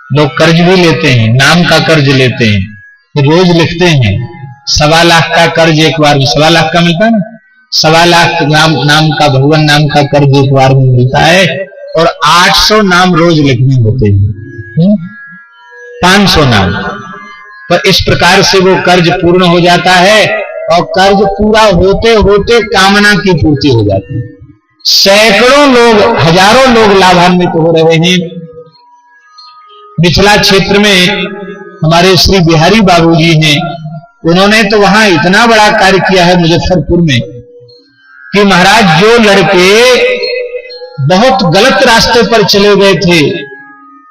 लोग कर्ज भी लेते हैं, नाम का कर्ज लेते हैं, रोज लिखते हैं। 1.25 लाख का कर्ज एक बार में, 1.25 लाख का मिलता है ना, 1.25 लाख नाम का, भगवान नाम का कर्ज एक बार में मिलता है। और 800 नाम रोज लिखने होते हैं, 500 नाम। तो इस प्रकार से वो कर्ज पूर्ण हो जाता है और कर्ज पूरा होते होते कामना की पूर्ति हो जाती है। सैकड़ों लोग, हजारों लोग लाभान्वित हो रहे हैं। मिथिला क्षेत्र में हमारे श्री बिहारी बाबूजी हैं, उन्होंने तो वहां इतना बड़ा कार्य किया है मुजफ्फरपुर में कि महाराज जो लड़के बहुत गलत रास्ते पर चले गए थे,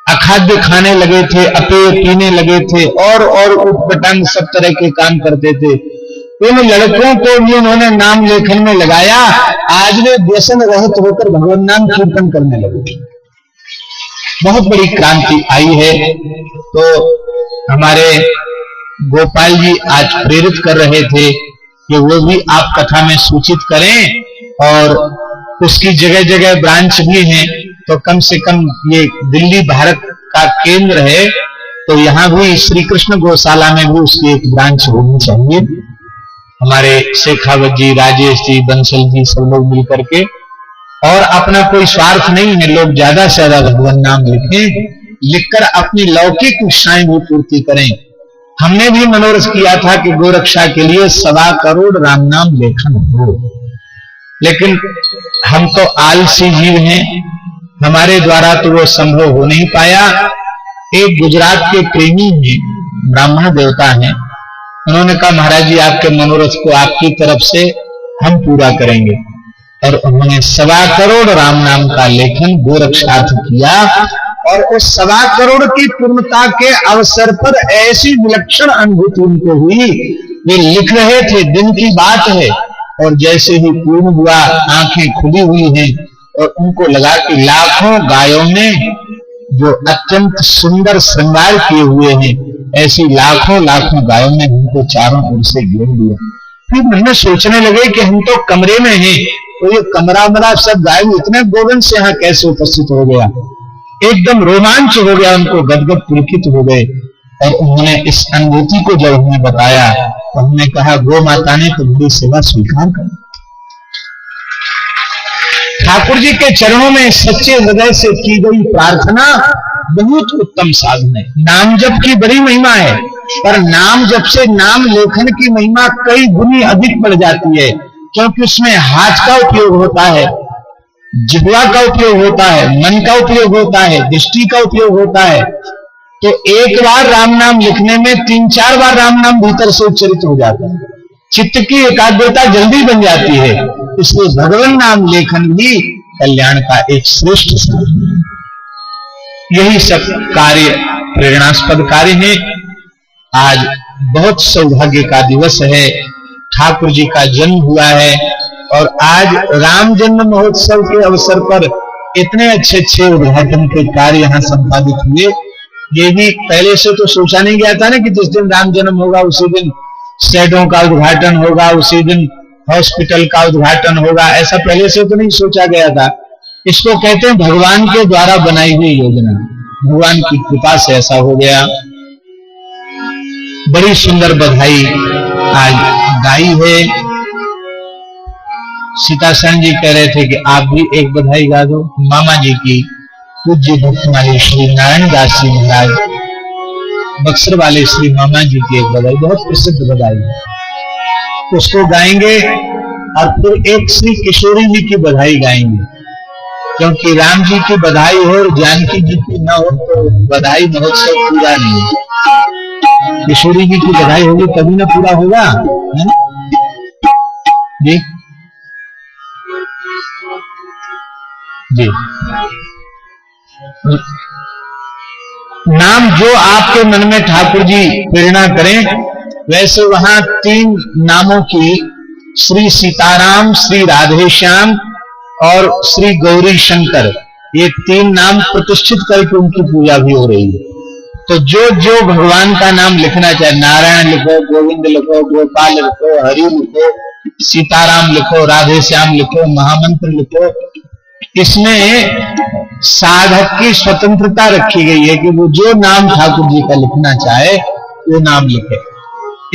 अखाद्य खाने लगे थे, अपेय पीने लगे थे और उटपटांग सब तरह के काम करते थे, उन लड़कों को भी उन्होंने नाम लेखन में लगाया। आज वे व्यसन रहित होकर भगवान नाम कीर्तन करने लगे। बहुत बड़ी क्रांति आई है। तो हमारे गोपाल जी आज प्रेरित कर रहे थे कि वो भी आप कथा में सूचित करें, और उसकी जगह जगह ब्रांच भी हैं। तो कम से कम ये दिल्ली भारत का केंद्र है, तो यहाँ भी श्री कृष्ण गौशाला में भी उसकी एक ब्रांच होनी चाहिए। हमारे शेखावत जी, राजेश जी, बंसल जी सब लोग मिलकर के, और अपना कोई स्वार्थ नहीं है, लोग ज्यादा से ज्यादा भगवान नाम लिखें, लिखकर अपनी लौकिक इच्छाएं भी पूर्ति करें। हमने भी मनोरथ किया था कि गोरक्षा के लिए 1.25 करोड़ राम नाम लेखन हो, लेकिन हम तो आलसी जीव हैं, हमारे द्वारा तो वो संभव हो नहीं पाया। एक गुजरात के प्रेमी हैं, ब्राह्मण देवता हैं, उन्होंने कहा महाराज जी आपके मनोरथ को आपकी तरफ से हम पूरा करेंगे, और उन्होंने 1.25 करोड़ राम नाम का लेखन गोरक्षार्थ किया। और उस 1.25 करोड़ की पूर्णता के अवसर पर ऐसी विलक्षण अनुभूति उनको हुई, वे लिख रहे थे, दिन की बात है, और जैसे ही पूर्ण हुआ आंखें खुली हुई हैं और उनको लगा कि लाखों गायों में जो अत्यंत सुंदर श्रृंगार किए हुए हैं, ऐसी लाखों लाखों गायों ने उनको चारों ओर से घेर लिया। फिर मैंने सोचने लगे कि हम तो कमरे में हैं, तो ये कमरा मरा सब गाय इतने गोविंद से यहाँ कैसे उपस्थित हो गया। एकदम रोमांच हो गया, उनको गदगद पुलकित हो गए। और उन्होंने इस अनुभूति को जब हमें बताया तो हमने कहा गौ माता ने तुम्हारी सेवा स्वीकार कर। ठाकुर जी के चरणों में सच्चे हृदय से की गई प्रार्थना बहुत उत्तम साधन है। नाम जप की बड़ी महिमा है, पर नाम जप से नाम लेखन की महिमा कई गुनी अधिक बढ़ जाती है, क्योंकि उसमें हाथ का उपयोग होता है, जिह्वा का उपयोग होता है, मन का उपयोग होता है, दृष्टि का उपयोग होता है। तो एक बार राम नाम लिखने में 3-4 बार राम नाम भीतर से उच्चरित हो जाता है, चित्त की एकाग्रता जल्दी बन जाती है। इसलिए भगवान नाम लेखन भी कल्याण का एक श्रेष्ठ साधन है। यही सब कार्य प्रेरणास्पद कार्य है। आज बहुत सौभाग्य का दिवस है, ठाकुर जी का जन्म हुआ है, और आज राम जन्म महोत्सव के अवसर पर इतने अच्छे अच्छे उद्घाटन के कार्य यहाँ संपादित हुए। ये भी पहले से तो सोचा नहीं गया था ना कि जिस दिन राम जन्म होगा उसी दिन स्टेडों का उद्घाटन होगा, उसी दिन हॉस्पिटल का उद्घाटन होगा, ऐसा पहले से तो नहीं सोचा गया था। इसको कहते हैं भगवान के द्वारा बनाई हुई योजना, भगवान की कृपा से ऐसा हो गया। बड़ी सुंदर बधाई आज गाई है। सीता सेन जी कह रहे थे कि आप भी एक बधाई गा दो। मामा जी की पूज्य भक्तमाली श्री नारायण दास जी महाराज बक्सर वाले श्री मामा जी की एक बधाई, बहुत प्रसिद्ध बधाई, उसको गाएंगे। और फिर एक श्री किशोरी जी की बधाई गाएंगे, क्योंकि राम जी की बधाई हो और जानकी जी की ना हो तो बधाई महोत्सव पूरा नहीं है। किशोरी जी की बधाई होगी तभी ना पूरा होगा, है ना जी जी। नाम जो आपके मन में ठाकुर जी प्रेरणा करें, वैसे वहां 3 नामों की, श्री सीताराम, श्री राधेश्याम और श्री गौरी शंकर, ये 3 नाम प्रतिष्ठित करके उनकी पूजा भी हो रही है। तो जो जो भगवान का नाम लिखना चाहे, नारायण लिखो, गोविंद लिखो, गोपाल लिखो, हरि लिखो, सीताराम लिखो, राधेश्याम लिखो, महामंत्र लिखो, इसमें साधक की स्वतंत्रता रखी गई है कि वो जो नाम ठाकुर जी का लिखना चाहे वो नाम लिखे।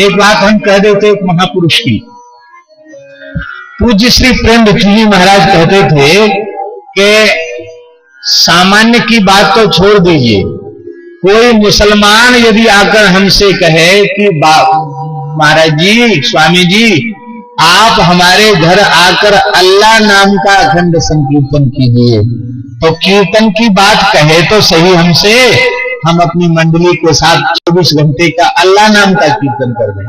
एक बात हम कह देते एक महापुरुष की, पूज्य श्री प्रेम बिट्टू जी महाराज कहते थे कि सामान्य की बात तो छोड़ दीजिए, कोई मुसलमान यदि आकर हमसे कहे कि महाराज जी, स्वामी जी, आप हमारे घर आकर अल्लाह नाम का अखंड संकीर्तन कीजिए, तो कीर्तन की बात कहे तो सही हमसे, हम अपनी मंडली के साथ 24 घंटे का अल्लाह नाम का कीर्तन कर दें।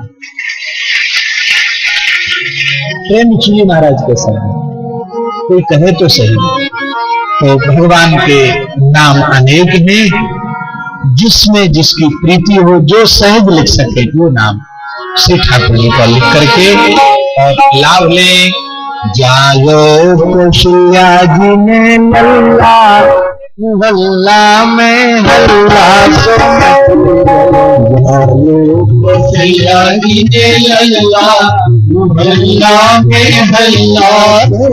प्रेम जी महाराज के साथ कोई कहे तो सही। तो भगवान के नाम अनेक हैं, जिसमें जिसकी प्रीति हो, जो सहज लिख सके वो नाम श्री ठाकुर जी का लिख करके और लाभ लें। जागो कौशल्या जी ने लल्ला, मोहल्ला में हल्ला सो कौशल्या जी ने लल्ला, मोहल्ला में हल्ला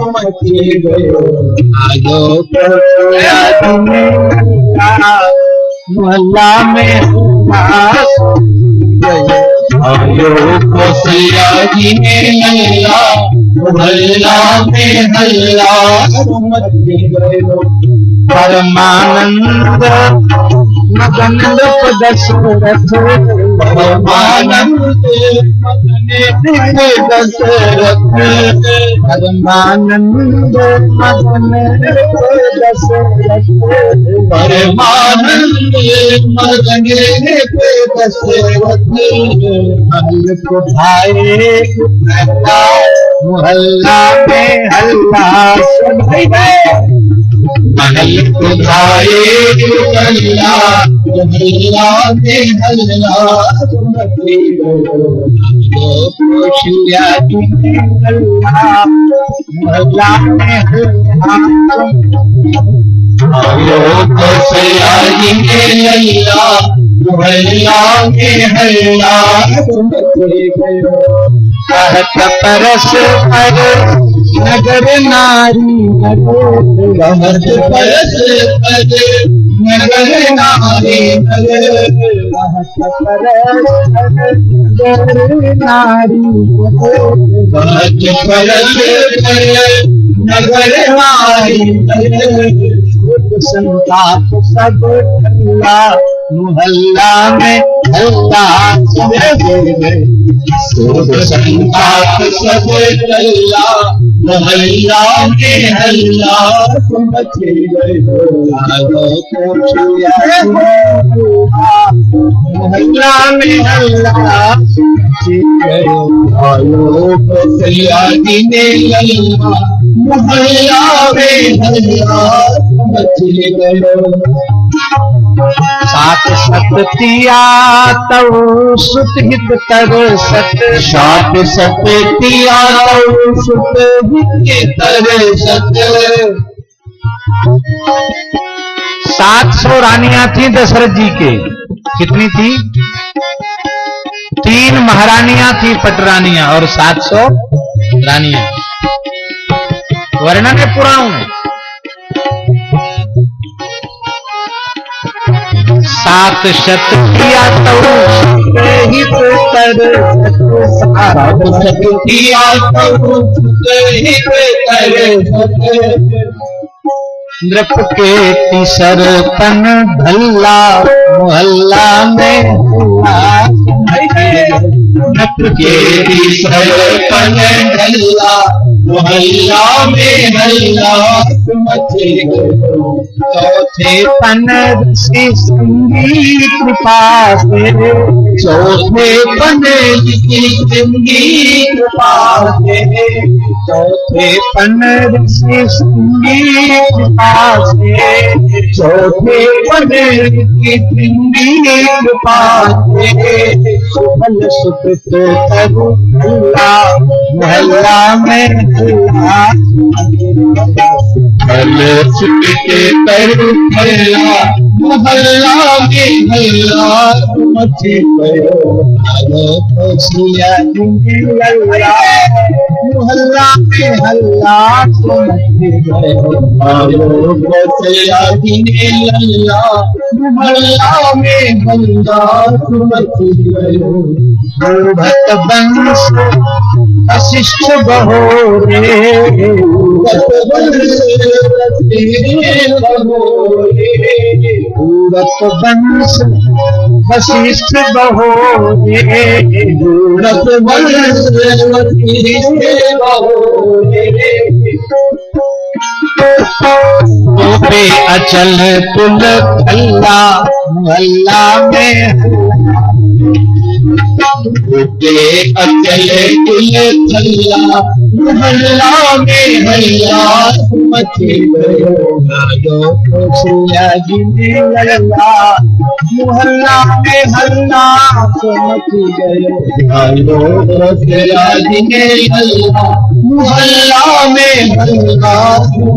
मचे गयो। जागो कौशल्या जी ने लल्ला, मोहल्ला में हल्ला गयो। आयो कौशल्या जी ने लल्ला, मोहल्ला में हल्ला मचे गयो। परमानंद मगन दशरथ, परमानंद मगन दशरथ, परमानंद मगन दशरथ, परमानंद मगन दशरथ। हल को भाए मोहल्ला में हल्ला सुनाई है, महल को भाए मोहल्ला, मोहल्ला में हल्ला सुनाई है। कौशल्या जी ने हल्ला, मोहल्ला में हल्ला, कौशल्या जी ने लल्ला, मोहल्ला में हल्ला मचे गयो। कहत परस पर नगर नारी, कहत परस पर नगर नारी, कहत परस नगर नारी, कहत परस नगर नारी। संताप सब ठल्ला, मोहल्ला में हल्ला संताप सब ठल्ला, मोहल्ला में हल्ला मचे गयो। मोहल्ला में हल्ला मचे गयो। आयो कौशल्या जी ने लल्ला, मोहल्ला में हल्ला मचे गयो। सात सततिया तव सुत हित तर सत, सात सततिया तव सुत हित तर सत। 700 रानियां थी दशरथ जी के। कितनी थी? 3 महारानियां थी पटरानियां और 700 रानियां। वर्णन है पुराणों में। 7 शतकिया तव हित तर सत, 7 शतकिया तव हित तर सत। नृप के तीसर पन भल्ला, मोहल्ला में हल्ला। नृप के तीसर पन भल्ला, मोहल्ला में हल्ला मचे गयो। चौथे पन ऋषि सिंगी कृपा से, चौथे पन ऋषि सिंगी कृपा से, चौथे पन ऋषि सिंगी कृपा से, चौथे पन ऋषि सिंगी कृपा से। सुफल सुकृत तरु हल्ला, मोहल्ला में हल्ला के करो हल्ला मोहल्ला में हल्ला मची गयो खुशिया लल्ला मोहल्ला में हल्ला मची गयो खुशिया लल्ला मोहल्ला में हल्ला मची गयो भक्त बंश वशिष्ठ बहोरे पूरत वंश वशिष्ठ बहोरे पूरत वंश वशिष्ठ बहोरे पे अचल पुल अल्ला मोहल्ला में अचल पुल अल्ला मोहल्ला में हल्ला मची गयो खुशिया लल्ला मोहल्ला में हल्ला मची गयो खुशिया लल्ला मोहल्ला में हल्ला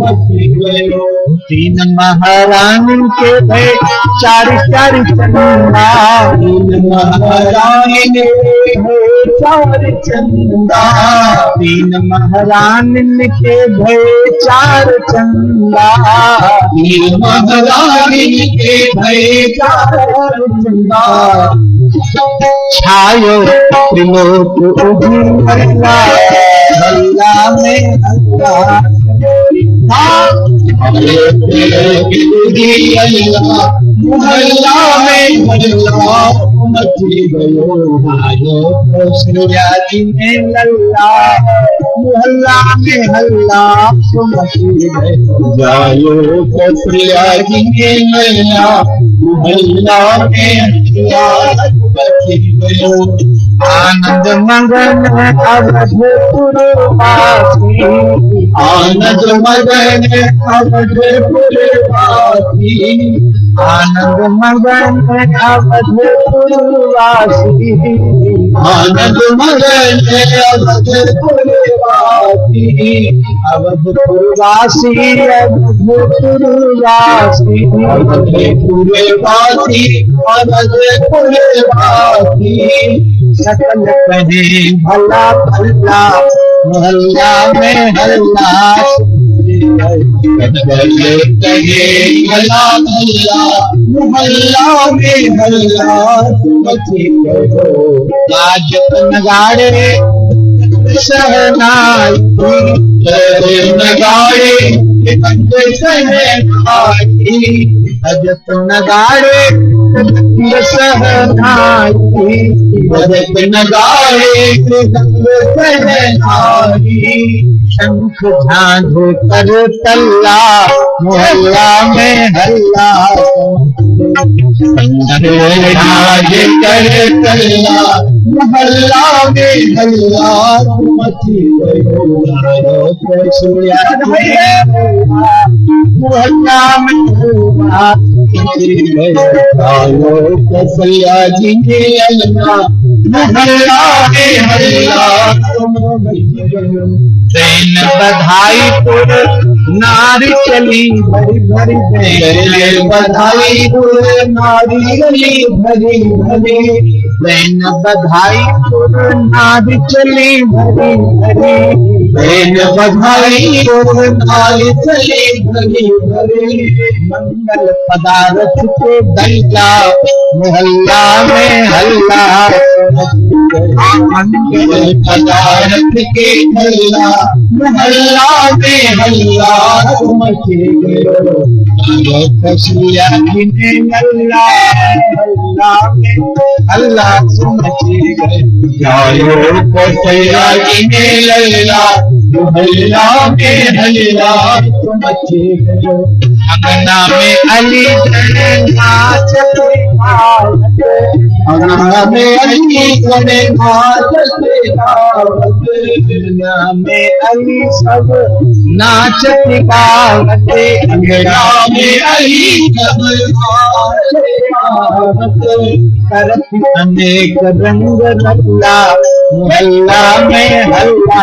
मची गयो तीन महारानी के भय चार चार चंदा तीन महारानी के चार चंदा तीन महारानी के भय चार चंदा तीन महारानी के भय चार चंदा छायो त्रिलोक उजियारा हल्ला में हल्ला मोहल्ला में हल्ला मची गयो खुशिया लल्ला मोहल्ला में हल्ला मची गयो खुशिया लल्ला मोहल्ला में हल्ला मची गयो आनंद मगन अवधपुरवासी आनंद मगन अवधपुरवासी आनंद मगन अवधपुरवासी आनंद मगन अवधपुरवासी अवधपुरवासी अवधपुरवासी अवधपुरवासी अवधपुरवासी सकल कहे भला भला मोहल्ला में हल्ला कहे भला भला मोहल्ला में हल्ला मची गयो आज नगाड़े शहनाई नगाड़े शहनाई भजत नगाड़े शहनाई भजत नगाड़े शहनाई शंख झांझ कर तल्ला मोहल्ला में हल्ला झांझ कर तल्ला मोहल्ला में हल्ला मची गयो खुशिया मोहल्ला में हल्ला मची गयो खुशिया मोहल्ला में हल्ला ट्रेन बधाईपुर नारी चली भरी भरी ट्रेन बधाईपुर नारी चली भरी भरी ट्रेन बधाईपुर नारी चली भरी भरी ट्रेन बधाईपुर नारी चली भरी भरी मंगल पदार्थ के दल्ला मोहल्ला में हल्ला मंगल पदार्थ के हल्ला मोहल्ला में हल्ला मची गयो खुशिया लल्ला हल्ला में हल्ला मची गयो खुशिया लल्ला मोहल्ला में हल्ला मची गयो अंगना में अली नाच अंगना में अली में अली सब नाच गावते अंगना में अली सब करत अनेक रंग रंगला मोहल्ला में हल्ला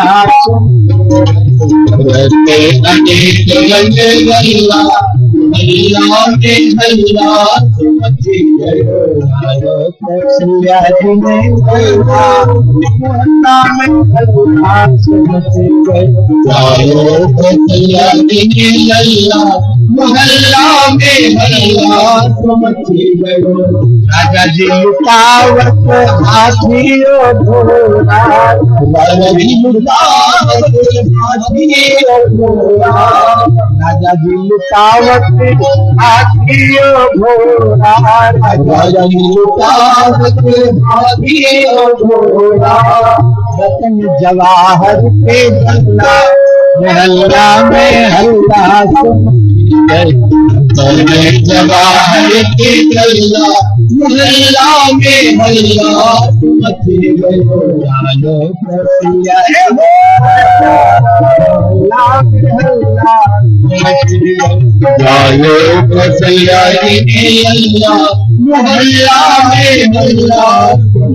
अनेक रंग गल्ला हल्ला में हल्ला मच गयो कौशल्या जी ने गल्ला मोहल्ला में हल्ला मच गयो कौशल्या जी ने गल्ला मोहल्ला में हल्ला मच गयो राजा जी लुटावत हाथियों घोड़ा राजा जी लुटावत हाथियों घोड़ा राजा जी लुटावत हाथियों घोड़ा राजा जी लुटावत हाथियों घोड़ा रतन जवाहर के गल्ला मोहल्ला में हल्ला जवाहर के गल्ला मोहल्ला में हल्ला मच गयो जानो कौशल्या जानो कौशल्या जी ने अल्लाह मोहल्ला में हल्ला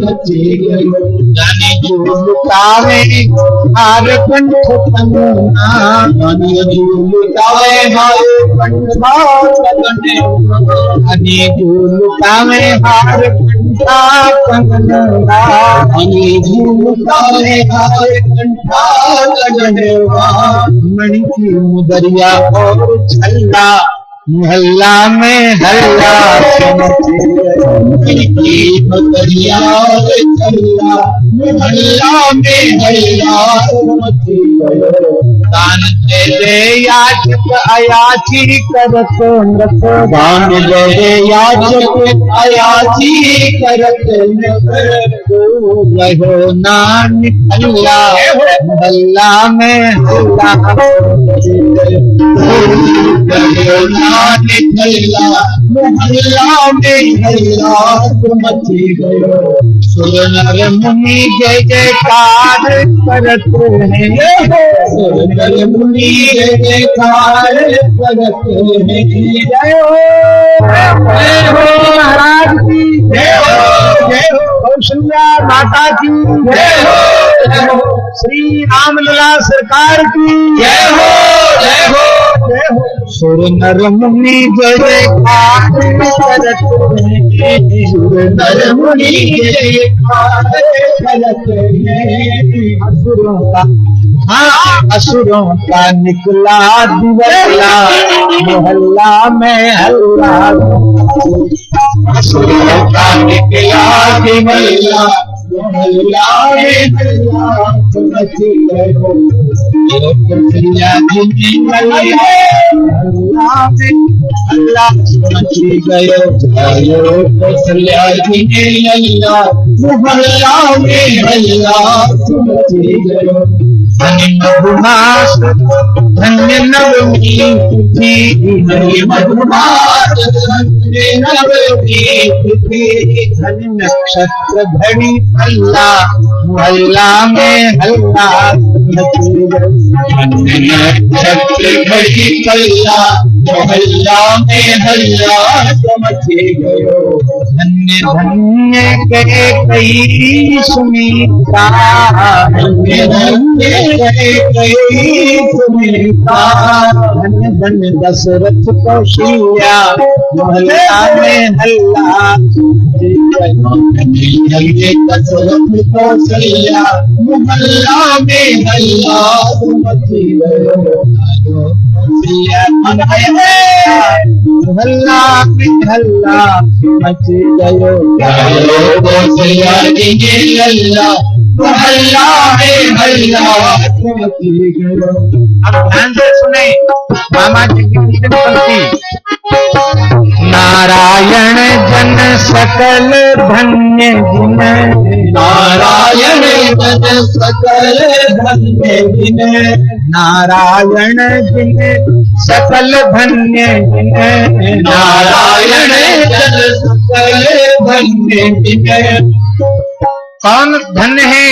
मच गयो जाने जो लुटावे हार कंठ तन्ना जाने जो लुटावे हार कंठा जाने जो लुटावे हार कंठा कंगनवा जाने जो लुटावे हार कंठा कंगनवा मणि की मुदरिया और छल्ला मोहल्ला में हल्ला मणि की मुदरिया और छल्ला मोहल्ला में हल्ला मच गयो दान दे दे याचक अयाची करत नृत दान दे दे याचक अयाची करत नृत रहो नानक हल्ला मोहल्ला में हल्ला रहो नानक हल्ला मोहल्ला में हल्ला मच गयो सुर नर मुनि जय जयकार करते हैं सुर नर मुनि जय जयकार करते हैं जय हो महाराज की जय हो कौशल्या माता की जय हो श्री रामलला सरकार की जय हो जय हो जय हो सुर नर मुनि जय जयकार करते हैं सुर नर मुनि जय जयकार करते हैं असुरों का असुरों का निकला दिवला मोहल्ला में हल्ला असुरों का निकला दिवला मोहल्ला में हल्ला मच गयो कौशल्या जी ने हल्ला में हल्ला मच गयो कौशल्या जी ने हल्ला मोहल्ला में हल्ला मच गयो धन्य मधुमास धन्य नवमी तिथि धन्य मधुमास धन्य नवमी तिथि धन्य नक्षत्र घड़ी हल्ला मोहल्ला में हल्ला धन्य नक्षत्र घड़ी हल्ला मोहल्ला में हल्ला मच गयो धन्य धन्य के कई सुमित्रा धन्य धन्य धन्य धन्य दशरथ कौशल्या मोहल्ला में हल्ला धन्य दशरथ कौशल्या मोहल्ला में हल्ला मच गयो मोहल्ला में हल्ला मच गयो कौशल्या जी ने हल्ला मोहल्ला में हल्ला मच गयो। अब ध्यान से सुने मामा जी की पंक्ति नारायण जन सकल धन्य जिन नारायण जन सकल धन्य जिन नारायण जिन सकल धन्य जिन नारायण जन सकल धन्य जिन कौन धन्य है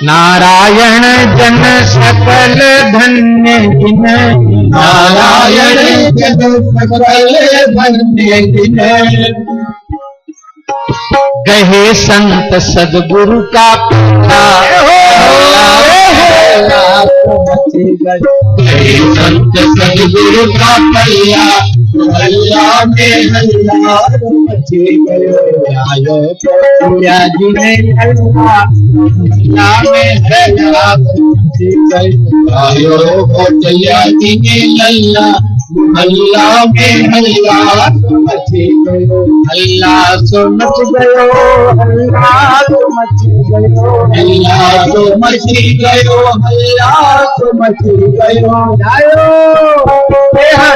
नारायण जन सकल धन्य जिन नारायण जन सकल धन्य जिन कहे संत सदगुरु का तो मची गए। संत सदगुरु का पल्ला मोहल्ला में हल्ला तो मची गए। आयो कोटिया जी में हल्ला मोहल्ला में हल्ला तो मची गए। आयो कोटिया जी में हल्ला मोहल्ला में हल्ला तो मची गयो। हल्ला तो मच गयो, हल्ला तो मची गयो, हल्ला तो मची गयो, हल्ला तो मची गयो। जायो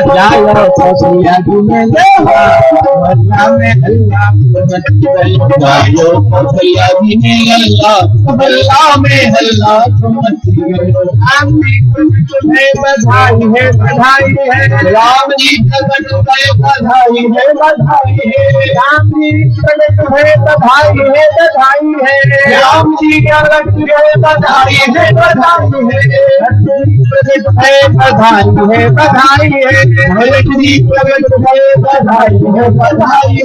जायो कोटिया जी में मोहल्ला में हल्ला तो मच गयो। जायो कोटिया जी में हल्ला मोहल्ला में हल्ला तो मच गयो। बधाई है, बधाई है, राम जी प्रकट भय, बधाई है, बधाई है, राम जी प्रकट भय, बधाई है, बधाई है, राम जी प्रकट भय, बधाई है, बधाई है, प्रकट भय, बधाई है, बधाई है, भरत जी प्रकट भय, बधाई है, बधाई है,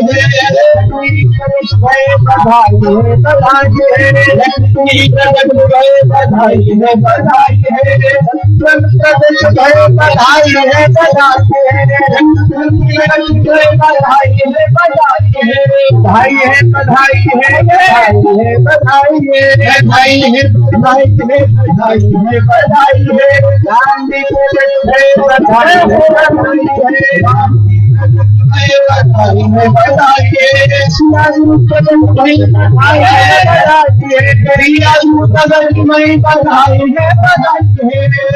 प्रकट भय, बधाई है, बधाई है, लक्ष्मी प्रकट भय, बधाई है, बधाई है, प्रकट भय, बधाई है, बधाई है, बधाई है, बधाई है, बधाई है, बधाई है, बधाई है, बधाई है, बधाई है, बधाई है, बधाई है, बधाई है, राम जी को बधाई है, बधाई है, बधाई है, बधाई है, सियारू को बधाई है, बधाई है, रियाजू तगड़ में बधाई है, बधाई है,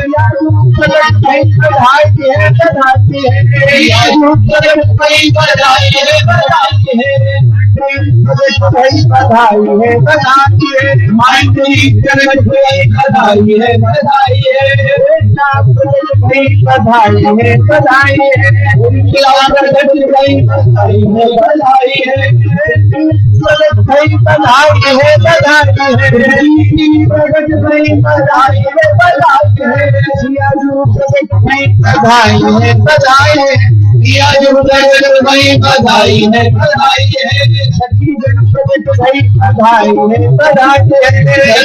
रियाजू तगड़ में बधाई है, बधाई है, रियाजू तगड़ में बधाई है, बधाई है, बधाई है, बधाई है, माइंडी तगड़ में बधाई है, बधाई है, बधाई है, बधाई है, उनकी बधाई है, बधाई है, बधाई है, बधाई है, बधाई है, बधाई है, सियाजू बधाई है, बधाई है, सियाजू बधाई है, बधाई है, सखी गणपति भाई बधाई है, बधाई है,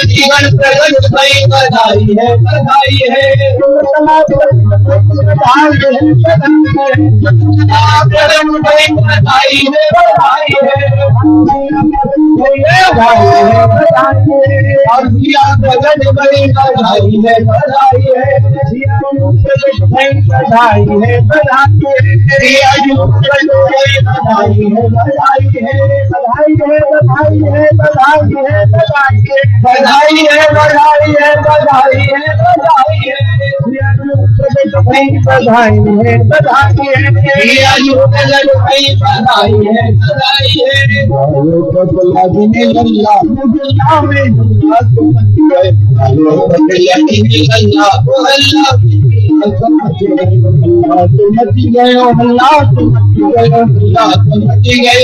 जीवन प्रगट भाई बधाई है, बधाई है, करम भाई बधाई है, बधाई है, और जिया प्रगट भाई बधाई है, बधाई है, बधाई है, बधाई है, रियाजू बधाई है, बधाई है, बधाई है, बधाई है, बधाई है, बधाई है, बधाई है, बधाई है, बधाई है, बधाई है, बधाई है, बधाई है, रियाजू बधाई है, बधाई है, लल्ला मुगला में मची गयो, हल्ला तो मची गयो, हल्ला तो मची गयो, हल्ला तो मची गयो,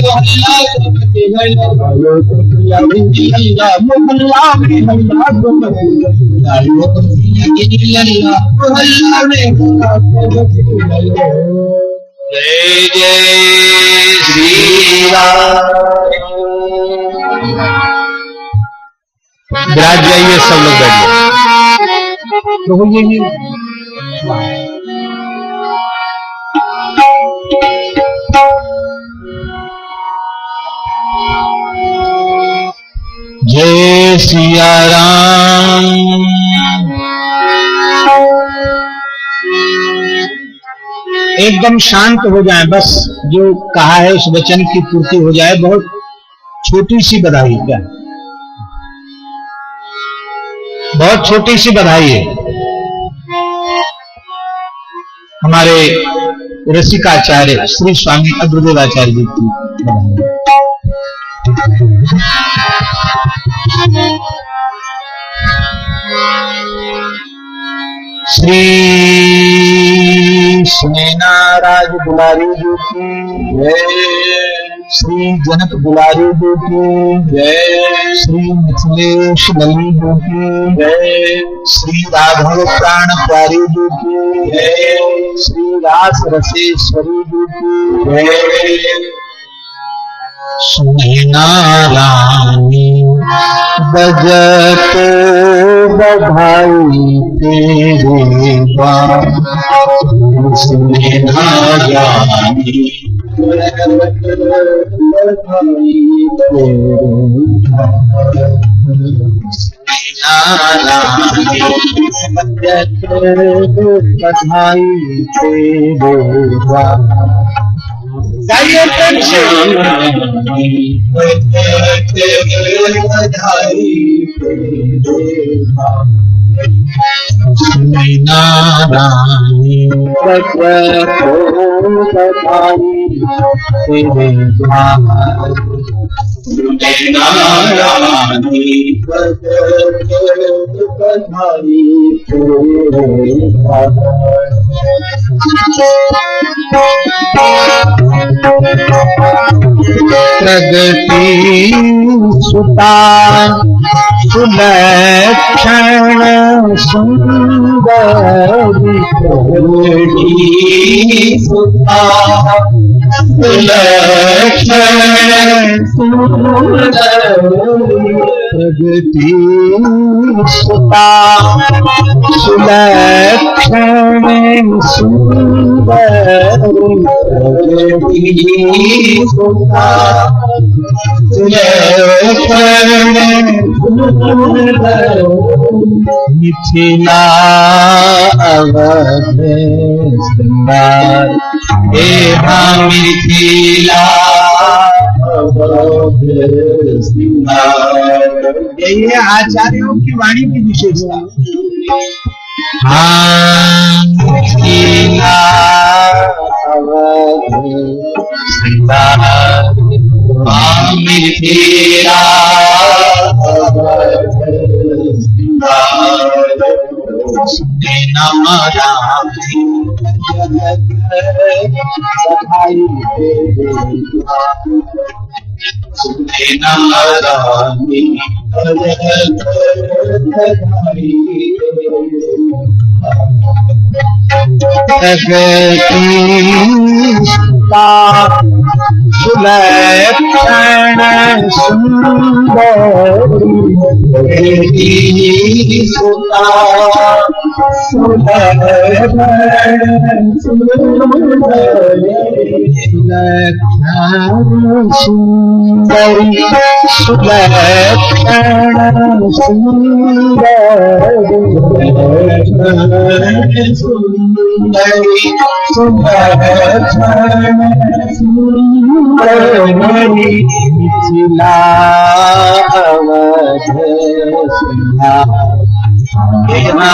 मुगला में हल्ला तो मची गयो, लल्ला तो हल्ला में हल्ला तो मची गयो। जय जय श्री राम। विराज जाइए, सब लोग बैठिए। तो ये जय सिया राम। एकदम शांत हो जाएं, बस जो कहा है उस वचन की पूर्ति हो जाए। बहुत छोटी सी बधाई क्या, बहुत छोटी सी बधाई है। हमारे रसिकाचार्य श्री स्वामी अग्रदेवाचार्य जी की बधाई। श्री स्नेनाराज दुलारी जी की जय, श्री जनक दुलारी जी की जय, श्री मिथिलेश लली जी की जय, श्री राघव प्राण प्यारी जी की जय, श्री रास रसेश्वरी जी की जय। सुनैना रानी बजते बधाई तेरे उसने ना जानी बधाई नारायणी प्रगति सुता सुलक्षण सुंदरी प्रगति सुता सुलक्षण प्रगति सुता सुलक्षण सुंदरी प्रगति सुता मिथिला अवध सुंदर मिथिला अवध सुंदर। यही है आचार्यों की वाणी की विशेषता। मिथिला अवध सुंदर मिथिला सुलक्षण सुंदरी सुता सुलक्षण सुंदरी सुलक्षण सुंदरी सुलक्षण सुंदरी मिथिला अवध सुंदर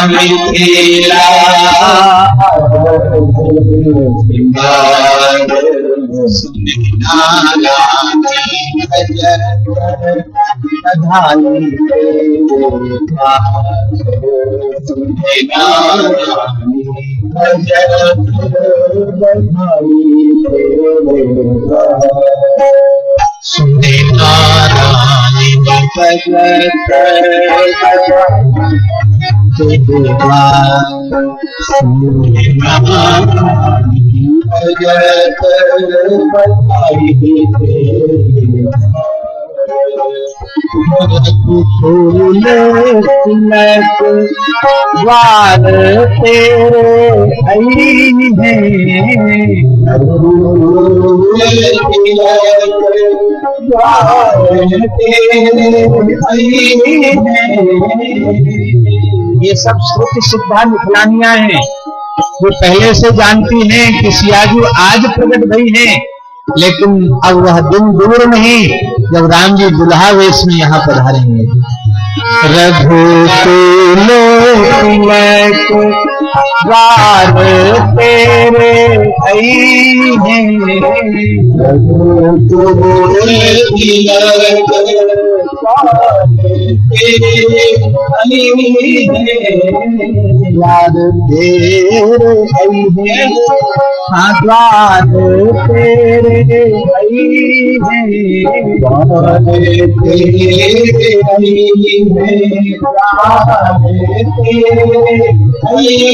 मिथिला द्वार तेरे आई है ये सब श्रुति सिद्धा मिथिलानियां हैं जो पहले से जानती हैं कि सियाजू आज प्रकट भई हैं, लेकिन अब वह दिन दूर नहीं जब राम जी दुल्हा वेश में यहाँ पधारेंगे। रघुकुल तिलक द्वार तेरे आई हैं रघुकुल तिलक द्वार तेरे आई हैं हाँ द्वार तेरे आई हैं द्वार तेरे आई हैं द्वार तेरे आई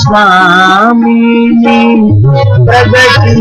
स्वामी प्रगति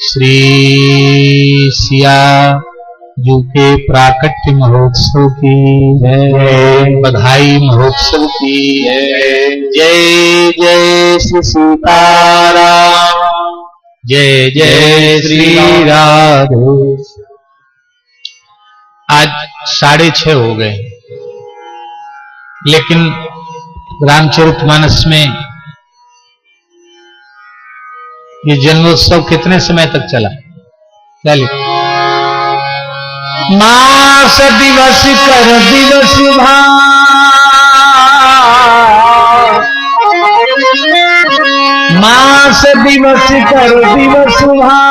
श्री सिया जू के प्राकट्य महोत्सव की जय, बधाई महोत्सव की जय। जय श्री सीताराम, जय जय श्री राधे। आज 6:30 हो गए, लेकिन रामचरितमानस में ये जन्मोत्सव कितने समय तक चला? क्या लिखा? मास दिवस कर दिवस भा, मास दिवस कर दिवस भा,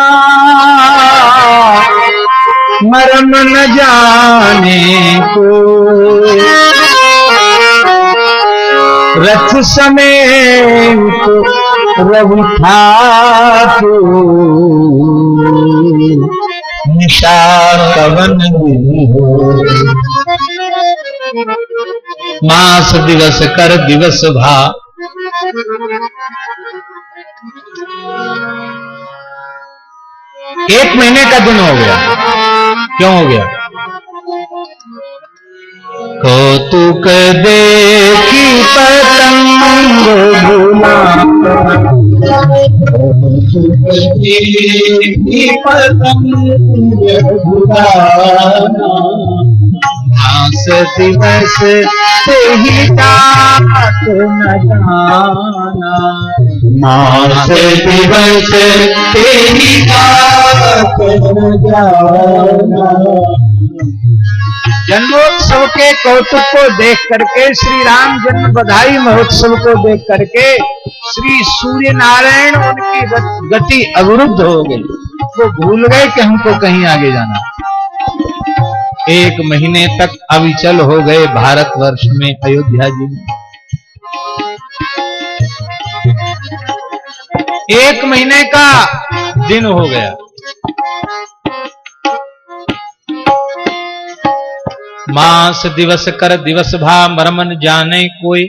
मरम न जाने को, रथ समेत रवि ठाकुर, निशा कवन हो। मास दिवस कर दिवस भा, एक महीने का दिन हो गया। क्यों हो गया? कौतुक देखी पतंग भुला, पतंग भुलाना, घास मास दिवस ते ही तात न जाना, मास दिवस ते ही तात न जाना। जन्मोत्सव के कौतुक को देख करके, श्री राम जन्म बधाई महोत्सव को देख करके श्री सूर्य नारायण उनकी गति अवरुद्ध हो गई। वो भूल गए कि हमको कहीं आगे जाना। 1 महीने तक अविचल हो गए भारतवर्ष में, अयोध्या जी में। 1 महीने का दिन हो गया। मास दिवस कर दिवस भा मरमन जाने कोई,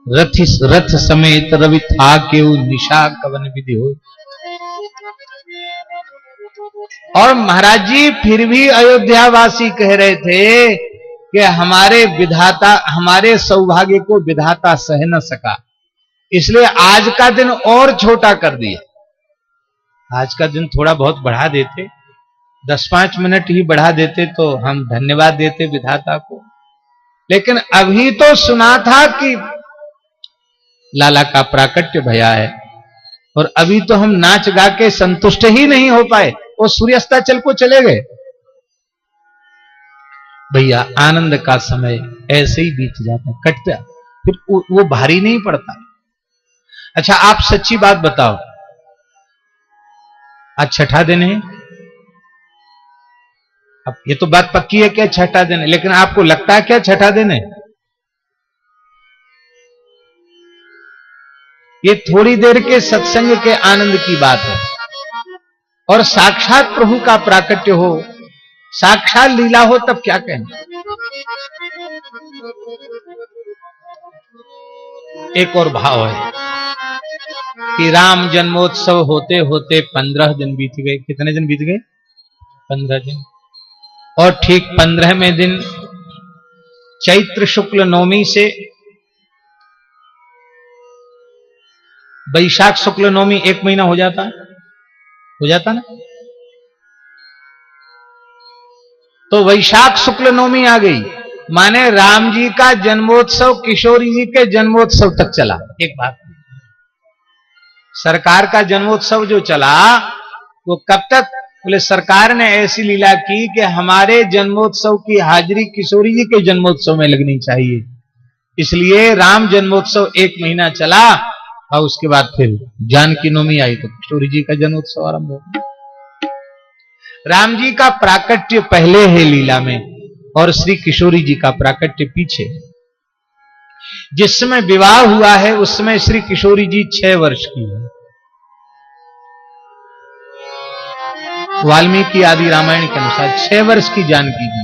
रथ समेत रवि था केउ निशा कवन विधि हो। और महाराज जी फिर भी अयोध्यावासी कह रहे थे कि हमारे विधाता, हमारे सौभाग्य को विधाता सह न सका, इसलिए आज का दिन और छोटा कर दिया। आज का दिन थोड़ा बहुत बढ़ा देते, 10-5 मिनट ही बढ़ा देते तो हम धन्यवाद देते विधाता को। लेकिन अभी तो सुना था कि लाला का प्राकट्य भया है, और अभी तो हम नाच गा के संतुष्ट ही नहीं हो पाए, वो सूर्यास्ताचल को चले गए। भैया आनंद का समय ऐसे ही बीत जाता, कट जाता, फिर वो भारी नहीं पड़ता। अच्छा आप सच्ची बात बताओ, आज छठा दिन है। अब ये तो बात पक्की है क्या छठा दिन है, लेकिन आपको लगता है क्या छठा दिन है? ये थोड़ी देर के सत्संग के आनंद की बात है, और साक्षात प्रभु का प्राकट्य हो, साक्षात लीला हो, तब क्या कहना। एक और भाव है कि राम जन्मोत्सव होते होते 15 दिन बीत गए। कितने दिन बीत गए? 15 दिन। और ठीक 15वें दिन चैत्र शुक्ल नवमी से वैशाख शुक्ल नवमी 1 महीना हो जाता ना। तो वैशाख शुक्ल नवमी आ गई, माने राम जी का जन्मोत्सव किशोरी जी के जन्मोत्सव तक चला। एक बात, सरकार का जन्मोत्सव जो चला वो कब तक? बोले सरकार ने ऐसी लीला की कि हमारे जन्मोत्सव की हाजिरी किशोरी जी के जन्मोत्सव में लगनी चाहिए, इसलिए राम जन्मोत्सव 1 महीना चला, और उसके बाद फिर जानकी नवमी आई तो किशोरी जी का जन्मोत्सव आरंभ हो गया। राम जी का प्राकट्य पहले है लीला में, और श्री किशोरी जी का प्राकट्य पीछे। जिस समय विवाह हुआ है उस समय श्री किशोरी जी 6 वर्ष की है। वाल्मीकि आदि रामायण के अनुसार 6 वर्ष की जानकी जी,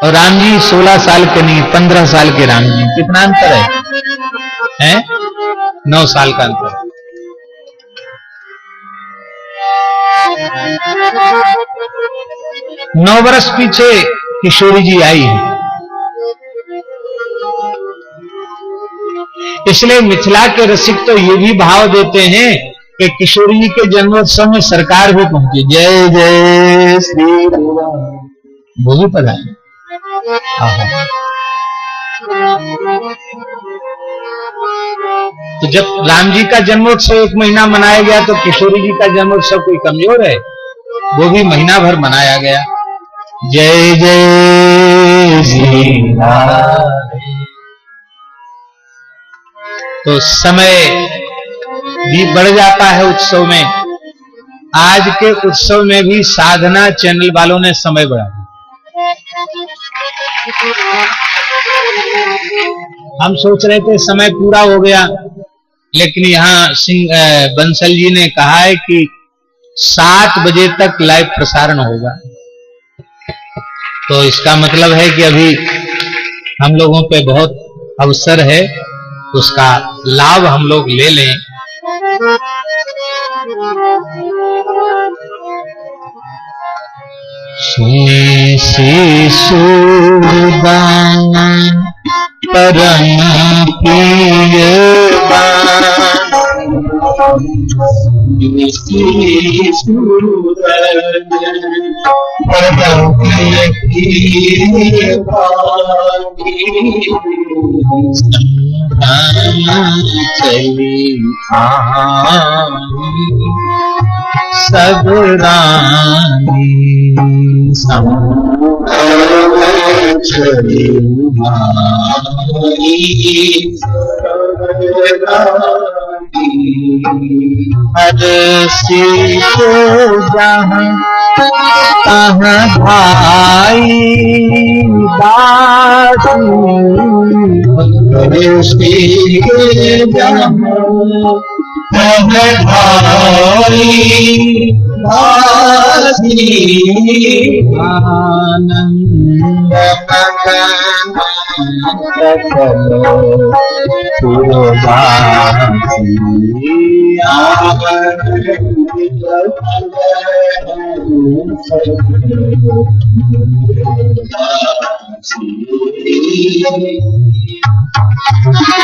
और राम जी 16 साल के नहीं, 15 साल के राम जी। कितना अंतर है? 9 साल का अंतर। नौ वर्ष पीछे किशोरी जी आई है। इसलिए मिथिला के रसिक तो ये भी भाव देते हैं कि किशोरी जी के जन्मोत्सव में सरकार भी पहुंची। जय जय श्री राम, वो भी पता है। तो जब राम जी का जन्मोत्सव 1 महीना मनाया गया तो किशोरी जी का जन्मोत्सव कोई कमजोर है? वो भी महीना भर मनाया गया। जय जय श्री राम। तो समय भी बढ़ जाता है उत्सव में। आज के उत्सव में भी साधना चैनल वालों ने समय बढ़ाया। हम सोच रहे थे समय पूरा हो गया, लेकिन यहाँ बंसल जी ने कहा है कि 7 बजे तक लाइव प्रसारण होगा। तो इसका मतलब है कि अभी हम लोगों पे बहुत अवसर है, उसका लाभ हम लोग ले लें। शिशुदाना परम प्रिय चली सब रानी चली हर सीतो जहाँ तहाँ भाई दासी हर सीतो जहाँ भाई दासी आनंद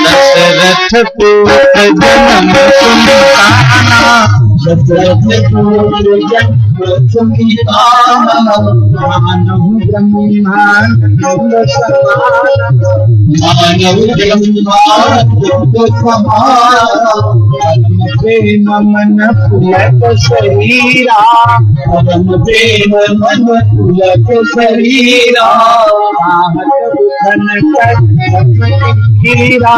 दशरथ पुत्र जन्म सुनिताना दशरथ पुत्र जन्म सुनिताना मानव ब्रह्मांड समान मानव ब्रह्मांड समान प्रेम मन पुलक शरीरा परम प्रेम मन पुलक शरीरा हीरा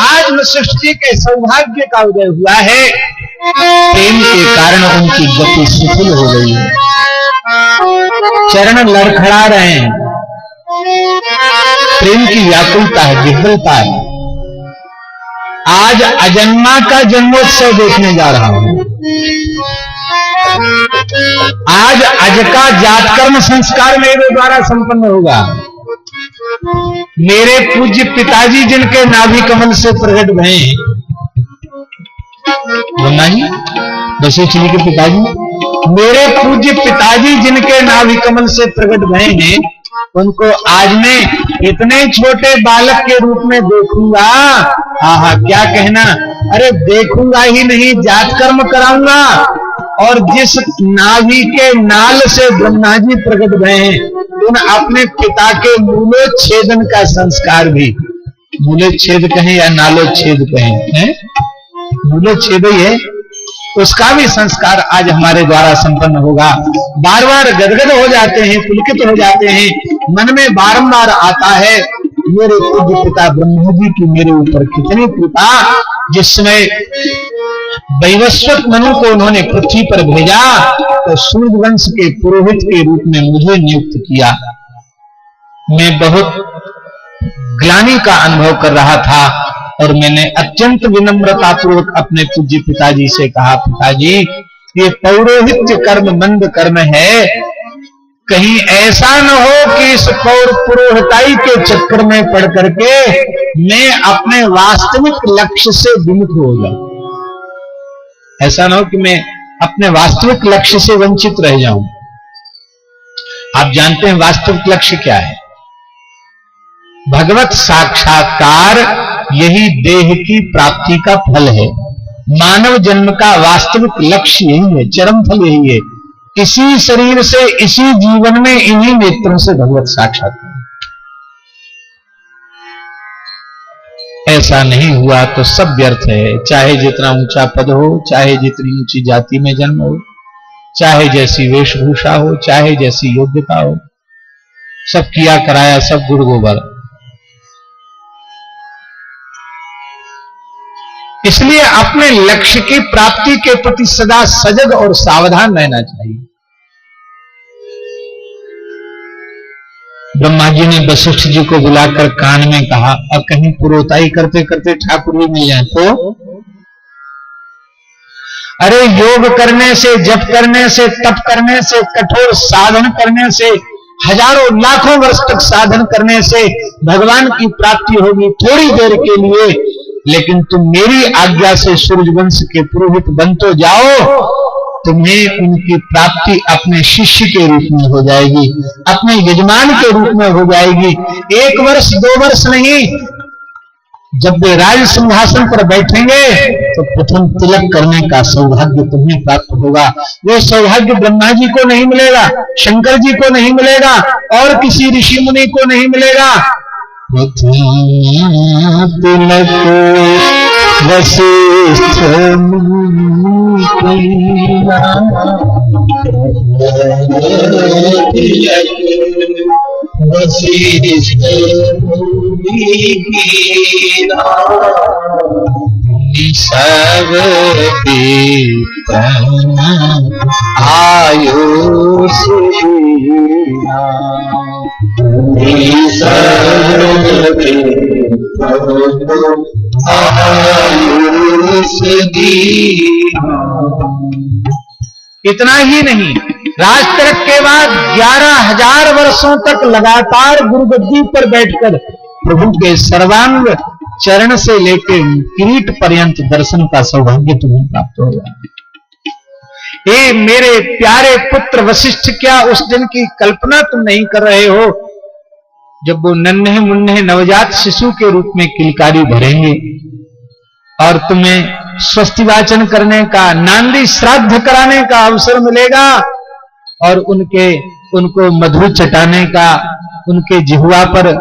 आज में सृष्टि के सौभाग्य का उदय हुआ है। प्रेम के कारण उनकी गति शिथिल हो गई है, चरण लड़खड़ा रहे हैं। प्रेम की व्याकुलता है, विह्वलता है। आज अजन्मा का जन्मोत्सव देखने जा रहा हूं। आज अज का जातकर्म संस्कार मेरे द्वारा संपन्न होगा। मेरे पूज्य पिताजी जिनके नाभि कमल से प्रकट भये, बोलना ही वशिष्ठ जी के पिताजी, मेरे पूज्य पिताजी जिनके नाभि कमल से प्रकट भये हैं, उनको आज मैं इतने छोटे बालक के रूप में देखूंगा। आहा, क्या कहना, अरे देखूंगा ही नहीं, जात कर्म कराऊंगा। और जिस नाभि के नाल से ब्रह्मा जी प्रकट भये हैं, उन अपने पिता के मूलोच्छेदन का संस्कार भी, मूलोच्छेद कहें या नालोच्छेद कहें, मूलोच्छेद ही है, उसका भी संस्कार आज हमारे द्वारा संपन्न होगा। बार बार गदगद हो जाते हैं, पुलकित हो जाते हैं, मन में बारंबार आता है मेरे पूज्य पिता ब्रह्मा जी की मेरे ऊपर कितनी कृपा, जिस समय वैवस्वत मनु को उन्होंने पृथ्वी पर भेजा तो सूर्यवंश के पुरोहित के रूप में मुझे नियुक्त किया। मैं बहुत ग्लानि का अनुभव कर रहा था और मैंने अत्यंत विनम्रता पूर्वक अपने पूज्य पिताजी से कहा, पिताजी ये पौरोहित्य कर्म मंद कर्म है, कहीं ऐसा न हो कि इस पुरोहिताई के चक्कर में पड़ करके मैं अपने वास्तविक लक्ष्य से विमुख हो जाऊं। ऐसा न हो कि मैं अपने वास्तविक लक्ष्य से वंचित रह जाऊं। आप जानते हैं वास्तविक लक्ष्य क्या है? भगवत साक्षात्कार यही देह की प्राप्ति का फल है। मानव जन्म का वास्तविक लक्ष्य यही है, चरम फल यही है। इसी शरीर से, इसी जीवन में, इन्हीं नेत्रों से भगवत साक्षात्कार। ऐसा नहीं हुआ तो सब व्यर्थ है। चाहे जितना ऊंचा पद हो, चाहे जितनी ऊंची जाति में जन्म हो, चाहे जैसी वेशभूषा हो, चाहे जैसी योग्यता हो, सब किया कराया सब गुड़ गोबर। इसलिए अपने लक्ष्य की प्राप्ति के प्रति सदा सजग और सावधान रहना चाहिए। ब्रह्मा जी ने वशिष्ठ जी को बुलाकर कान में कहा, अब कहीं पुरोहिताई करते करते ठाकुर जी मिल जाए तो? अरे योग करने से, जप करने से, तप करने से, कठोर साधन करने से, हजारों लाखों वर्ष तक साधन करने से भगवान की प्राप्ति होगी थोड़ी देर के लिए, लेकिन तुम मेरी आज्ञा से सूर्यवंश के पुरोहित बन तो जाओ, तुम्हें उनकी प्राप्ति अपने शिष्य के रूप में हो जाएगी, अपने यजमान के रूप में हो जाएगी। 1 वर्ष 2 वर्ष नहीं, जब वे राज सिंहासन पर बैठेंगे तो प्रथम तिलक करने का सौभाग्य तुम्हें प्राप्त होगा। वो सौभाग्य ब्रह्मा जी को नहीं मिलेगा, शंकर जी को नहीं मिलेगा, और किसी ऋषि मुनि को नहीं मिलेगा। तिलक वशिष्ठ सब आयुष इतना ही नहीं, राज तिलक के बाद 11,000 वर्षों तक लगातार गुरुगद्दी पर बैठकर प्रभु के सर्वांग चरण से लेकर किरीट पर्यंत दर्शन का सौभाग्य तुम्हें प्राप्त होगा। ये मेरे प्यारे पुत्र वशिष्ठ, क्या उस दिन की कल्पना तुम नहीं कर रहे हो जब वो नन्हे मुन्ने नवजात शिशु के रूप में किलकारी भरेंगे और तुम्हें स्वस्ति वाचन करने का, नांदी श्राद्ध कराने का अवसर मिलेगा और उनको मधु चटाने का, उनके जिह्वा पर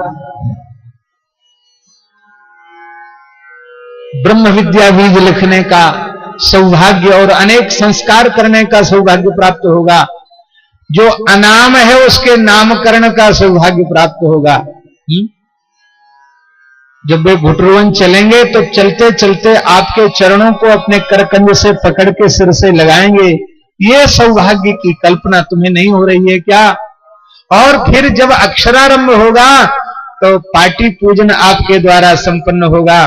ब्रह्म विद्या बीज लिखने का सौभाग्य और अनेक संस्कार करने का सौभाग्य प्राप्त होगा। जो अनाम है उसके नामकरण का सौभाग्य प्राप्त होगा। जब वे घुटरुवन चलेंगे तो चलते चलते आपके चरणों को अपने करकंज से पकड़ के सिर से लगाएंगे। ये सौभाग्य की कल्पना तुम्हें नहीं हो रही है क्या? और फिर जब अक्षरारंभ होगा तो पाटी पूजन आपके द्वारा संपन्न होगा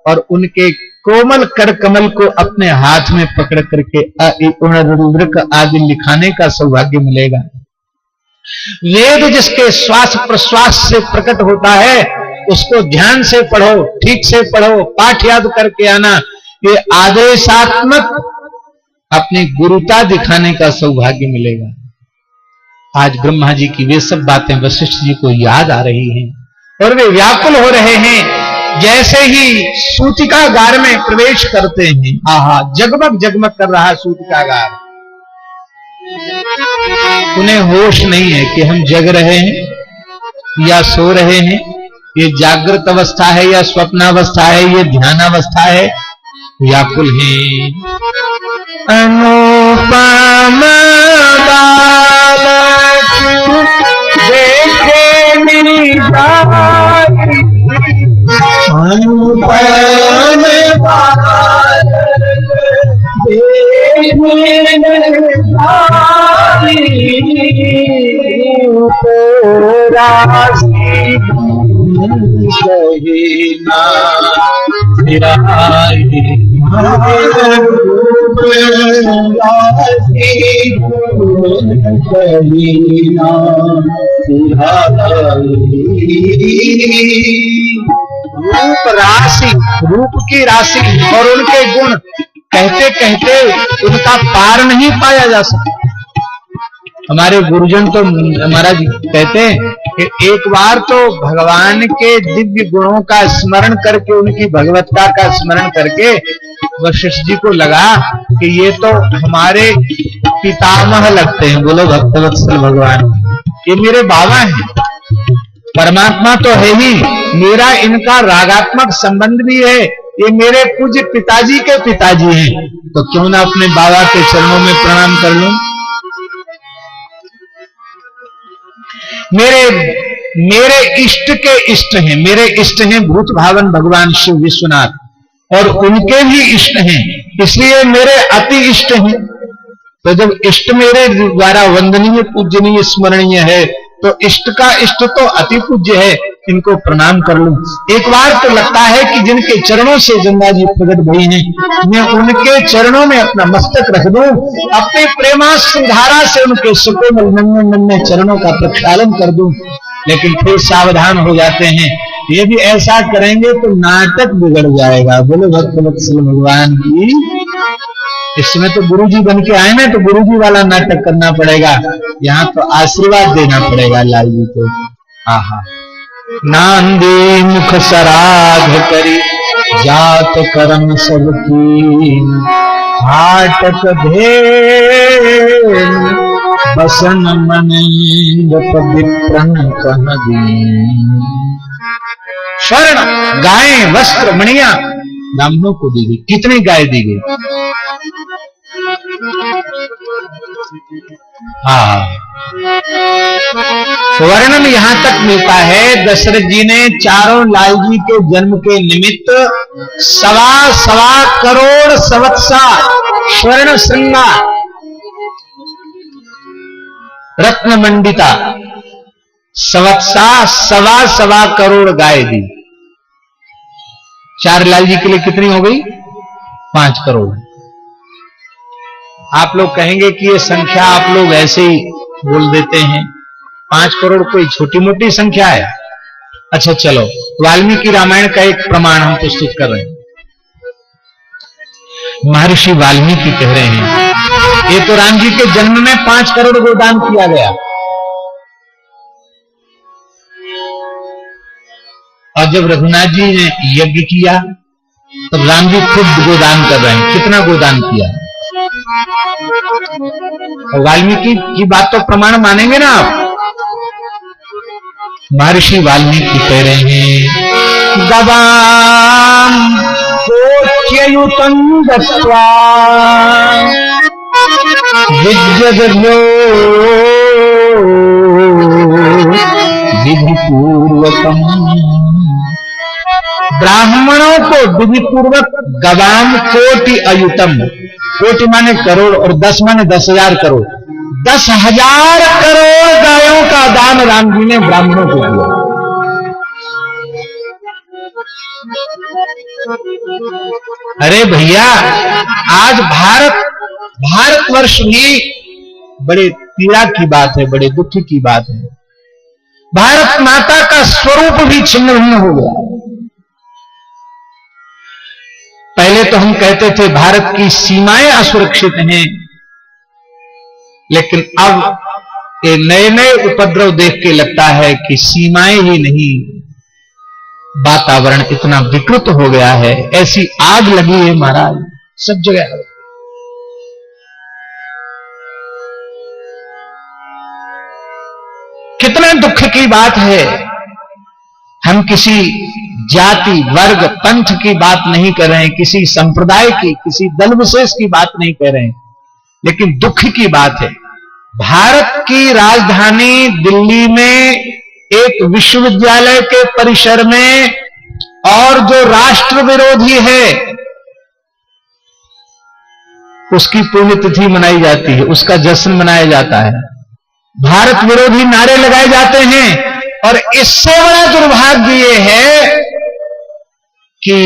और उनके कोमल कर कमल को अपने हाथ में पकड़ करके आदि लिखाने का सौभाग्य मिलेगा। वेद जिसके श्वास प्रश्वास से प्रकट होता है उसको ध्यान से पढ़ो, ठीक से पढ़ो, पाठ याद करके आना। ये आदेशात्मक अपनी गुरुता दिखाने का सौभाग्य मिलेगा। आज ब्रह्मा जी की वे सब बातें वशिष्ठ जी को याद आ रही हैं और वे व्याकुल हो रहे हैं। जैसे ही सूतिकागार में प्रवेश करते हैं, आहा, जगमग जगमग कर रहा सूतिकागार। उन्हें होश नहीं है कि हम जग रहे हैं या सो रहे हैं, ये जागृत अवस्था है या स्वप्नावस्था है, ये ध्यानावस्था है। व्याकुल है। अनुपम बालक देखे निराई, अनुपम बालक देखे निराई, राशि कहना सिराई, रूप राशि, रूप की राशि और उनके गुण कहते कहते उनका पार नहीं पाया जा सकता। हमारे गुरुजन तो महाराज कहते हैं कि एक बार तो भगवान के दिव्य गुणों का स्मरण करके, उनकी भगवत्ता का स्मरण करके वशिष्ठ जी को लगा कि ये तो हमारे पितामह लगते हैं। बोलो भक्तवत्सल भगवान, ये मेरे बाबा हैं, परमात्मा तो है ही, मेरा इनका रागात्मक संबंध भी है, ये मेरे पूज्य पिताजी के पिताजी हैं, तो क्यों ना अपने बाबा के चरणों में प्रणाम कर लूं। मेरे इष्ट के इष्ट हैं, मेरे इष्ट हैं भूत भावन भगवान शिव विश्वनाथ, और उनके भी इष्ट हैं, इसलिए मेरे अति इष्ट हैं। तो जब इष्ट मेरे द्वारा वंदनीय पूजनीय स्मरणीय है, तो इष्ट का इष्ट तो अति पूज्य है, इनको प्रणाम कर लूं। एक बार तो लगता है कि जिनके चरणों से गंगा जी प्रकट भई हैं, मैं उनके चरणों में अपना मस्तक रख दूं, अपने प्रेमाश्रुधारा से उनके सुकोमल नन्हे नन्हे चरणों का प्रक्षालन कर दूं। लेकिन फिर सावधान हो जाते हैं, ये भी ऐसा करेंगे तो नाटक बिगड़ जाएगा। बोलो भक्तवत्सल भगवान की। इसमें तो गुरुजी बन के आए ना, तो गुरुजी वाला नाटक करना पड़ेगा, यहाँ तो आशीर्वाद देना पड़ेगा लाल जी को। आहा, नांदी मुख सराध करी जात करम सबकी, हाटक भेल बसन मन विप्रन कह दीन। स्वर्ण, गायें, वस्त्र, मणिया ब्राह्मणों को दी गई। कितनी गाय दी गई? हाँ, वर्णन यहां तक मिलता है, दशरथ जी ने चारों लाल जी के जन्म के निमित्त 1.25 करोड़ सवत्सा स्वर्ण श्रृंगा रत्न मंडिता सवत्सा 1.25 करोड़ गाय दी। 4 लाल जी के लिए कितनी हो गई? 5 करोड़। आप लोग कहेंगे कि ये संख्या आप लोग ऐसे ही बोल देते हैं, 5 करोड़ कोई छोटी मोटी संख्या है? अच्छा चलो, वाल्मीकि रामायण का एक प्रमाण हम प्रस्तुत कर रहे हैं। महर्षि वाल्मीकि कह रहे हैं, ये तो राम जी के जन्म में 5 करोड़ गोदान किया गया, और जब रघुनाथ जी ने यज्ञ किया तो राम जी खुद गोदान कर रहे हैं। कितना गोदान किया? और वाल्मीकि की बात तो प्रमाण मानेंगे ना आप? महर्षि वाल्मीकि कह रहे हैं, गवाम कोच्ययुतं दत्त्वा विद्यद्यो विधिपूर्वकम्। ब्राह्मणों को विधि पूर्वक गवाम कोटि अयुतम, कोटि माने करोड़ और 10 माने 10,000 करोड़, 10,000 करोड़ गायों का दान राम जी ने ब्राह्मणों को दिया। अरे भैया, आज भारतवर्ष में बड़े पीड़ा की बात है, बड़े दुख की बात है, भारत माता का स्वरूप भी छिन्न भिन्न हो गया। पहले तो हम कहते थे भारत की सीमाएं असुरक्षित हैं, लेकिन अब ये नए नए उपद्रव देख के लगता है कि सीमाएं ही नहीं, वातावरण इतना विकृत हो गया है, ऐसी आग लगी है महाराज सब जगह। कितने दुख की बात है, हम किसी जाति, वर्ग, पंथ की बात नहीं कर रहे हैं, किसी संप्रदाय की, किसी दल विशेष की बात नहीं कर रहे हैं, लेकिन दुख की बात है। भारत की राजधानी दिल्ली में एक विश्वविद्यालय के परिसर में और जो राष्ट्र विरोधी है उसकी पुण्यतिथि मनाई जाती है, उसका जश्न मनाया जाता है, भारत विरोधी नारे लगाए जाते हैं। और इससे बड़ा दुर्भाग्य ये है कि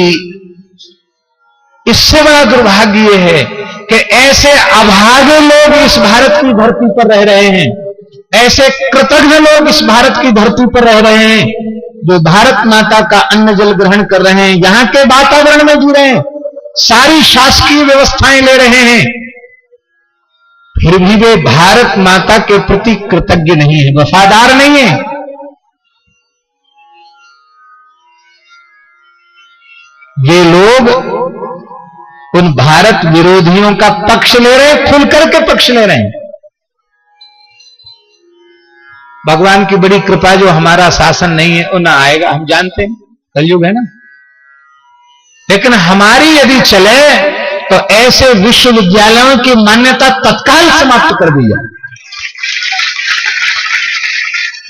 इससे बड़ा दुर्भाग्य ये है कि ऐसे अभागे लोग इस भारत की धरती पर रह रहे हैं, ऐसे कृतज्ञ लोग इस भारत की धरती पर रह रहे हैं, जो भारत माता का अन्न जल ग्रहण कर रहे हैं, यहां के वातावरण में जी रहे हैं, सारी शासकीय व्यवस्थाएं ले रहे हैं, फिर भी वे भारत माता के प्रति कृतज्ञ नहीं है, वफादार नहीं है। वे लोग उन भारत विरोधियों का पक्ष ले रहे हैं, खुल करके पक्ष ले रहे हैं। भगवान की बड़ी कृपा, जो हमारा शासन नहीं है वो ना आएगा, हम जानते हैं, कलयुग है ना। लेकिन हमारी यदि चले तो ऐसे विश्वविद्यालयों की मान्यता तत्काल समाप्त कर दी जाए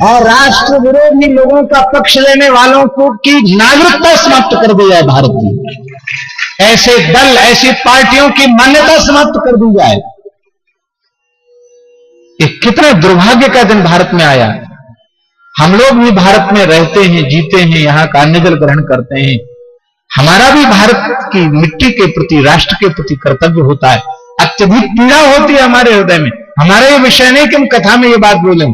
और राष्ट्र विरोधी लोगों का पक्ष लेने वालों को की नागरिकता समाप्त कर दी जाए भारत की। ऐसे दल, ऐसी पार्टियों की मान्यता समाप्त कर दी जाए। ये कितना दुर्भाग्य का दिन भारत में आया। हम लोग भी भारत में रहते हैं, जीते हैं, यहां का अन्न जल ग्रहण करते हैं, हमारा भी भारत की मिट्टी के प्रति, राष्ट्र के प्रति कर्तव्य होता है। अत्यधिक पीड़ा होती है हमारे हृदय में। हमारा ये विषय नहीं कि हम कथा में ये बात बोलें,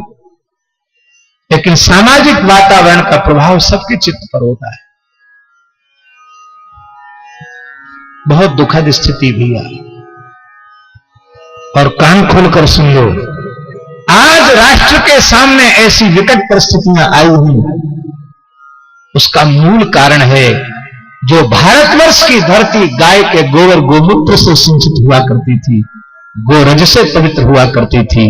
लेकिन सामाजिक वातावरण का प्रभाव सबके चित्त पर होता है। बहुत दुखद स्थिति भी है। और कान खोलकर सुन लो, आज राष्ट्र के सामने ऐसी विकट परिस्थितियां आई हुई, उसका मूल कारण है जो भारतवर्ष की धरती गाय के गोबर गोमूत्र से सिंचित हुआ करती थी, गोरज से पवित्र हुआ करती थी,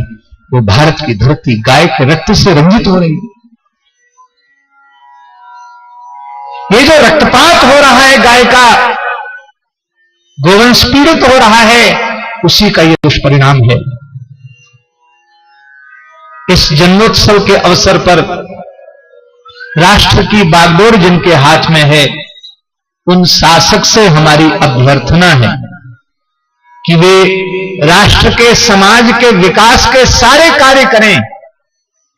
वो भारत की धरती गाय के रक्त से रंजित हो रही है। ये जो रक्तपात हो रहा है, गाय का गोवंश पीड़ित हो रहा है, उसी का ये दुष्परिणाम है। इस जन्मोत्सव के अवसर पर राष्ट्र की बागडोर जिनके हाथ में है, उन शासक से हमारी अभ्यर्थना है कि वे राष्ट्र के, समाज के विकास के सारे कार्य करें,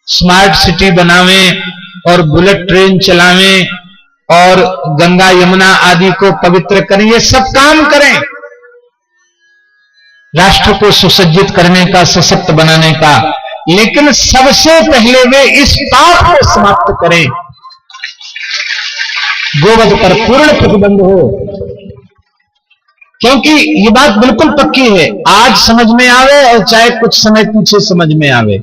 स्मार्ट सिटी बनावें और बुलेट ट्रेन चलावें और गंगा यमुना आदि को पवित्र करें, ये सब काम करें, राष्ट्र को सुसज्जित करने का, सशक्त बनाने का। लेकिन सबसे पहले वे इस पाप को समाप्त करें, गोवध पर पूर्ण प्रतिबंध हो। क्योंकि ये बात बिल्कुल पक्की है, आज समझ में आवे और चाहे कुछ समय पीछे समझ में आवे,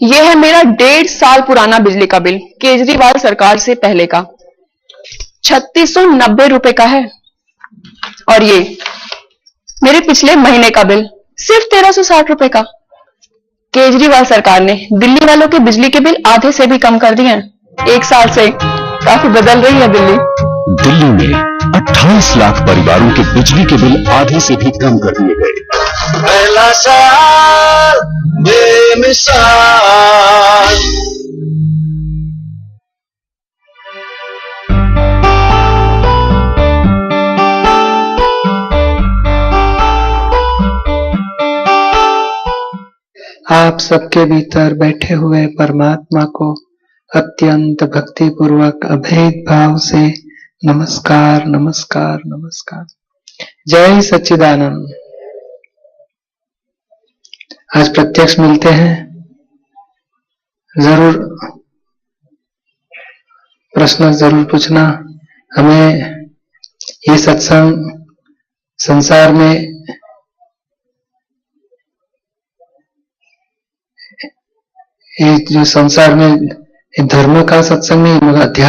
यह है मेरा 1.5 साल पुराना बिजली का बिल, केजरीवाल सरकार से पहले का, 3690 रुपए का है। और ये मेरे पिछले महीने का बिल सिर्फ 1360 रुपए का। केजरीवाल सरकार ने दिल्ली वालों के बिजली के बिल आधे से भी कम कर दिए हैं। 1 साल से काफी बदल रही है दिल्ली। दिल्ली में 28 लाख परिवारों के बिजली के बिल आधे से भी कम कर दिए गए। पहला साल बेमिसाल। आप सबके भीतर बैठे हुए परमात्मा को अत्यंत भक्ति पूर्वक अभेद भाव से नमस्कार नमस्कार नमस्कार। जय सच्चिदानंद। आज प्रत्यक्ष मिलते हैं, जरूर प्रश्न जरूर पूछना। हमें ये सत्संग संसार में ये जो संसार में ये धर्म का सत्संग नहीं मगर अध्यात्म